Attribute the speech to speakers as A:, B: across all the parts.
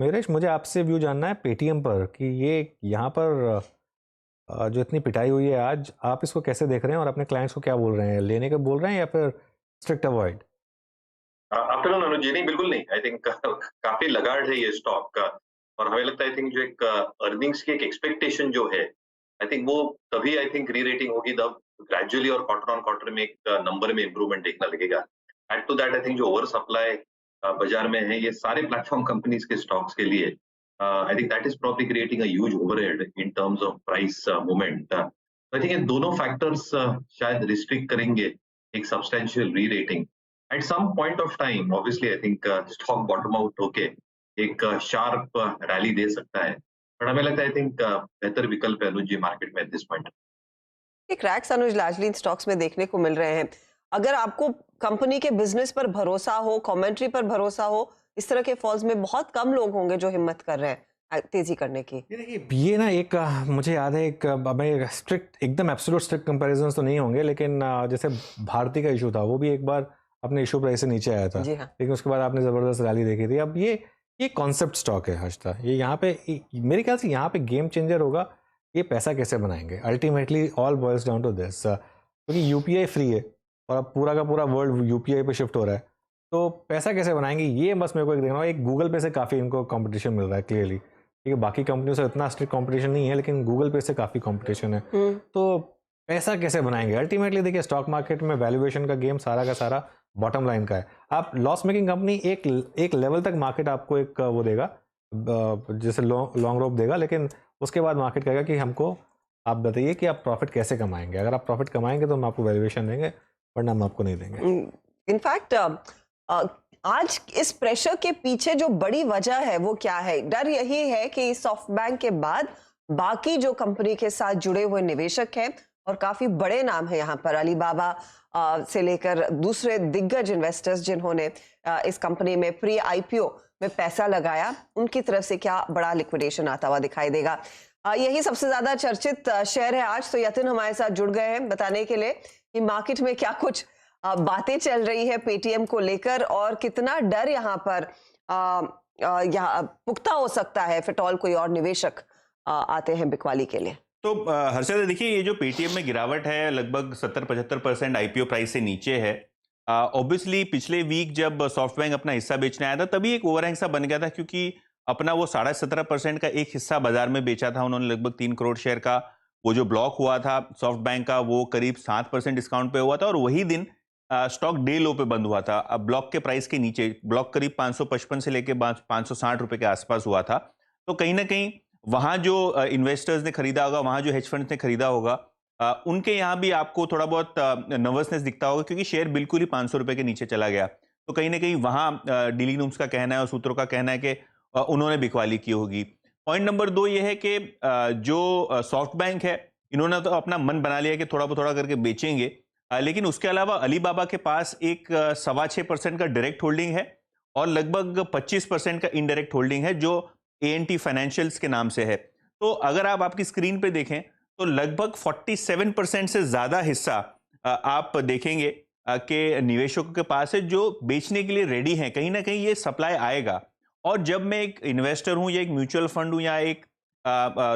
A: नरेश, मुझे आपसे व्यू जानना है पेटीएम पर कि ये यहाँ पर जो इतनी पिटाई हुई है आज, आप इसको कैसे देख रहे हैं और अपने क्लाइंट्स को क्या बोल रहे हैं? लेने का बोल रहे हैं या फिर स्ट्रिक्ट अवॉइड?
B: आफ्टरनून अनुज जी, नहीं बिल्कुल नहीं। आई थिंक काफी लगाड़ है ये स्टॉक का। और हमें लगता है आई थिंक जो एक अर्निंग्स की एक एक्सपेक्टेशन जो है, आई थिंक वो तभी आई थिंक री रेटिंग होगी तब ग्रेजुअली और क्वार्टर ऑन क्वार्टर में एक नंबर में इंप्रूवमेंट देखना लगेगा। Add to that I think जो ओवर सप्लाई बाजार में है ये सारे प्लेटफॉर्म कंपनीज के स्टॉक्स के लिए, I think that is probably creating a huge overhead in terms of price movement. I think ये दोनों फैक्टर्स शायद रिस्ट्रिक्ट करेंगे एक substantial re rating. At some point of time obviously I think stock bottom out होके एक sharp rally दे सकता है, but हमें लगता है आई थिंक बेहतर विकल्प है अनुज जी मार्केट में एट दिस पॉइंट।
C: ये क्रैक्स अनुज लार्जली इन स्टॉक्स में देखने को मिल रहे हैं। अगर आपको कंपनी के बिजनेस पर भरोसा हो, कमेंट्री पर भरोसा हो, इस तरह के फॉल्स में बहुत कम लोग होंगे जो हिम्मत कर रहे हैं तेजी करने की।
A: ये देखिए, ये ना एक मुझे याद है एक मैं स्ट्रिक्ट एकदम एब्सोल्यूट स्ट्रिक्ट कंपैरिजंस तो नहीं होंगे, लेकिन जैसे भारती का इशू था, वो भी एक बार अपने इशू प्राइस से नीचे आया था,
C: जी हाँ।
A: लेकिन उसके बाद आपने ज़बरदस्त रैली देखी थी। अब ये कॉन्सेप्ट स्टॉक है हर्षदा, ये यहाँ पे मेरे ख्याल से यहाँ पे गेम चेंजर होगा। ये पैसा कैसे बनाएंगे, ultimately all boils down to this, क्योंकि यूपीआई फ्री है और अब पूरा का पूरा वर्ल्ड यूपीआई पे शिफ्ट हो रहा है, तो पैसा कैसे बनाएंगे ये बस मेरे को एक देखना होगा। एक गूगल पे से काफ़ी इनको कंपटीशन मिल रहा है क्लियरली, ठीक है, बाकी कंपनियों से इतना स्ट्रिक्ट कंपटीशन नहीं है, लेकिन गूगल पे से काफ़ी कंपटीशन है। तो पैसा कैसे बनाएंगे अल्टीमेटली? देखिए, स्टॉक मार्केट में वैल्यूएशन का गेम सारा का सारा बॉटम लाइन का है। आप लॉस मेकिंग कंपनी एक लेवल तक मार्केट आपको एक वो देगा, जैसे लॉन्ग रोप देगा, लेकिन उसके बाद मार्केट कहेगा कि हमको आप बताइए कि आप प्रॉफिट कैसे कमाएंगे। अगर आप प्रॉफिट कमाएंगे तो हम आपको वैल्यूएशन देंगे, वरना हम आपको नहीं देंगे।
C: इनफैक्ट आज इस प्रेशर के पीछे जो बड़ी वजह है वो क्या है? डर यही है कि सॉफ्ट बैंक के बाद बाकी जो कंपनी के साथ जुड़े हुए निवेशक हैं और काफी बड़े नाम है यहाँ पर, अलीबाबा से लेकर दूसरे दिग्गज इन्वेस्टर्स जिन्होंने इस कंपनी में प्री आईपीओ में पैसा लगाया, उनकी तरफ से क्या बड़ा लिक्विडेशन आता हुआ दिखाई देगा। यही सबसे ज्यादा चर्चित शेयर है आज। तो यतिन हमारे साथ जुड़ गए हैं बताने के लिए कि मार्केट में क्या कुछ बातें चल रही है पेटीएम को लेकर और कितना डर यहाँ पर यहाँ पुख्ता हो सकता है फिटॉल कोई और निवेशक आते हैं बिकवाली के लिए।
D: तो हर्षद देखिए, ये जो पेटीएम में गिरावट है लगभग 70-75% आईपीओ प्राइस से नीचे है। ऑब्वियसली पिछले वीक जब सॉफ्टबैंक अपना हिस्सा बेचने आया था तभी एक ओवरहैंग सा बन गया था, क्योंकि अपना वो 17.5% का एक हिस्सा बाजार में बेचा था उन्होंने, लगभग 3 करोड़ शेयर का। वो जो ब्लॉक हुआ था सॉफ्ट बैंक का वो करीब 7% डिस्काउंट पे हुआ था और वही दिन स्टॉक डे लो पे बंद हुआ था। अब ब्लॉक के प्राइस के नीचे, ब्लॉक करीब 555 से लेके 560 रुपए के आसपास हुआ था। तो कहीं ना कहीं वहां जो इन्वेस्टर्स ने खरीदा होगा, वहां जो हेज फंड्स ने खरीदा होगा, उनके यहाँ भी आपको थोड़ा बहुत नर्वसनेस दिखता होगा, क्योंकि शेयर बिल्कुल ही 500 रुपए के नीचे चला गया। तो कहीं ना कहीं वहां डीलिंग रूम्स का कहना है और सूत्रों का कहना है कि उन्होंने बिकवाली की होगी। पॉइंट नंबर 2 ये है कि जो सॉफ्ट बैंक है, इन्होंने तो अपना मन बना लिया कि थोड़ा करके बेचेंगे, लेकिन उसके अलावा अलीबाबा के पास एक 6.25% का डायरेक्ट होल्डिंग है और लगभग 25% का इनडायरेक्ट होल्डिंग है जो एएनटी फाइनेंशियल्स के नाम से है। तो अगर आप आपकी स्क्रीन पे देखें तो लगभग 47% से ज्यादा हिस्सा आप देखेंगे कि निवेशकों के पास है जो बेचने के लिए रेडी हैं। कहीं ना कहीं ये सप्लाई आएगा और जब मैं एक इन्वेस्टर हूं या एक म्यूचुअल फंड हूं या एक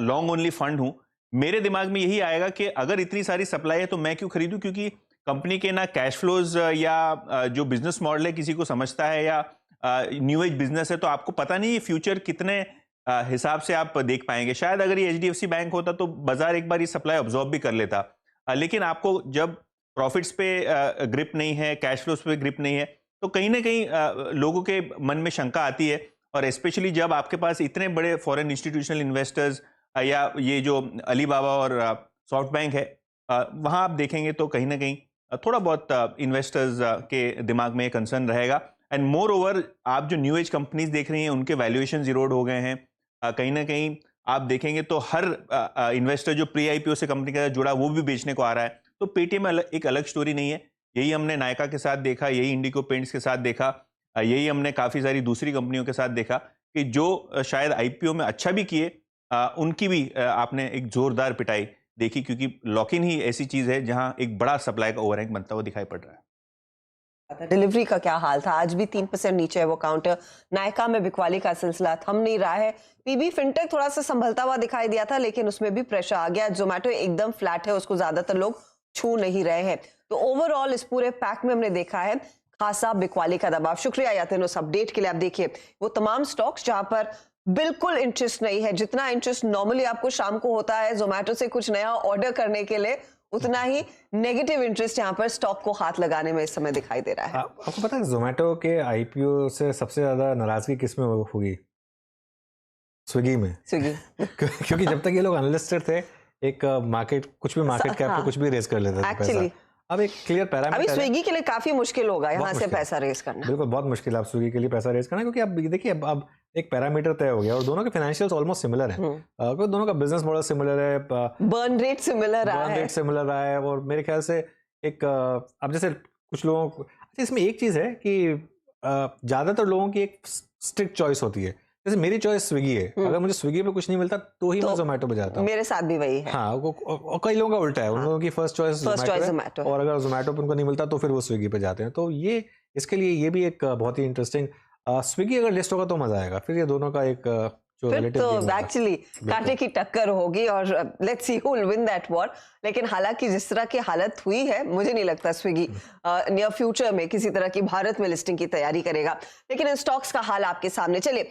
D: लॉन्ग ओनली फंड हूं, मेरे दिमाग में यही आएगा कि अगर इतनी सारी सप्लाई है तो मैं क्यों खरीदूं, क्योंकि कंपनी के ना कैश फ्लोज या जो बिजनेस मॉडल है किसी को समझता है या न्यू एज बिजनेस है, तो आपको पता नहीं ये फ्यूचर कितने हिसाब से आप देख पाएंगे। शायद अगर ये एचडीएफसी बैंक होता तो बाजार एक बार ये सप्लाई ऑब्जॉर्व भी कर लेता, लेकिन आपको जब प्रॉफिट्स पे ग्रिप नहीं है, कैश फ्लोज पे ग्रिप नहीं है, तो कहीं ना कहीं लोगों के मन में शंका आती है। और स्पेशली जब आपके पास इतने बड़े फॉरेन इंस्टीट्यूशनल इन्वेस्टर्स या ये जो अलीबाबा और सॉफ्ट बैंक है, वहां आप देखेंगे तो कहीं ना कहीं थोड़ा बहुत इन्वेस्टर्स के दिमाग में कंसर्न रहेगा। एंड मोर ओवर आप जो न्यू एज कंपनीज देख रही हैं उनके वैल्यूएशन जीरोड हो गए हैं। कहीं ना कहीं आप देखेंगे तो हर इन्वेस्टर जो प्री आईपीओ से कंपनी के साथ जुड़ा वो भी बेचने को आ रहा है। तो पेटीएम एक अलग स्टोरी नहीं है। यही हमने नायका के साथ देखा, यही इंडिको पेंट्स के साथ देखा, यही हमने काफी सारी दूसरी कंपनियों के साथ देखा कि जो शायद आईपीओ में अच्छा भी किए, उनकी भी आपने एक जोरदार पिटाई देखी, क्योंकि लॉक इन ही ऐसी चीज है जहां एक बड़ा सप्लाई का ओवरहैंग बनता हुआ दिखाई पड़ रहा है।
C: डिलीवरी का क्या हाल था, आज भी 3% नीचे है वो काउंटर। नायका में बिकवाली का सिलसिला थम नहीं रहा है। पीबी फिनटेक थोड़ा सा संभलता हुआ दिखाई दिया था, लेकिन उसमें भी प्रेशर आ गया। जोमेटो एकदम फ्लैट है, उसको ज्यादातर लोग छू नहीं रहे हैं। तो ओवरऑल इस पूरे पैक में हमने देखा है खासा बिकवाली का दबाव। शुक्रिया यातिन उस अपडेट के लिए। आप देखिए वो तमाम स्टॉक्स जहां पर बिल्कुल इंटरेस्ट नहीं है, जितना इंटरेस्ट नॉर्मली आपको शाम को होता है जोमेटो से कुछ नया ऑर्डर करने के लिए, उतना ही नेगेटिव इंटरेस्ट यहाँ पर स्टॉक को हाथ लगाने में इस समय दिखाई दे रहा है।
A: आपको पता है जोमेटो के आईपीओ से सबसे ज्यादा नाराजगी किस में होगी? स्विगी में।
C: स्विगी
A: क्योंकि जब तक ये लोग अनलिस्टेड थे, एक मार्केट कुछ भी मार्केट कैप पे कुछ भी रेज कर लेते थे पैसा। अब एक क्लियर पैरामीटर,
C: अभी स्विगी के लिए काफी मुश्किल होगा यहाँ से पैसा रेज करना।
A: बिल्कुल बहुत मुश्किल है आप स्विगी के लिए पैसा रेज करना, क्योंकि अब देखिए अब एक पैरामीटर तय हो गया और दोनों के फाइनेंशियल्स ऑलमोस्ट सिमिलर है, क्योंकि दोनों का बिजनेस मॉडल सिमिलर है,
C: बर्न रेट सिमिलर
A: रहा है और मेरे ख्याल से एक अब जैसे कुछ लोगों को, अच्छा इसमें एक चीज है कि ज्यादातर लोगों की एक स्ट्रिक्ट चॉइस होती है। जैसे मेरी चॉइस स्विगी है, अगर मुझे स्विगी पे कुछ नहीं मिलता तो ही मैं जोमेटो पे जाता हूँ।
C: मेरे साथ भी वही है।
A: हाँ, और कई लोगों का उल्टा है, उन लोगों की फर्स्ट चॉइस जोमेटो है, और अगर जोमेटो पे उनको नहीं मिलता तो फिर वो स्विगी पे जाते हैं। तो ये इसके लिए ये भी एक बहुत ही इंटरेस्टिंग, स्विगी अगर लिस्ट होगा तो मजा आएगा। फिर ये दोनों का एक जो
C: फिर तो एक्चुअली कांटे की टक्कर होगी और let's see who will win that war. लेकिन हालांकि जिस तरह की हालत हुई है, मुझे नहीं लगता स्विगी नियर फ्यूचर में किसी तरह की भारत में लिस्टिंग की तैयारी करेगा। लेकिन इन स्टॉक्स का हाल आपके सामने। चलिए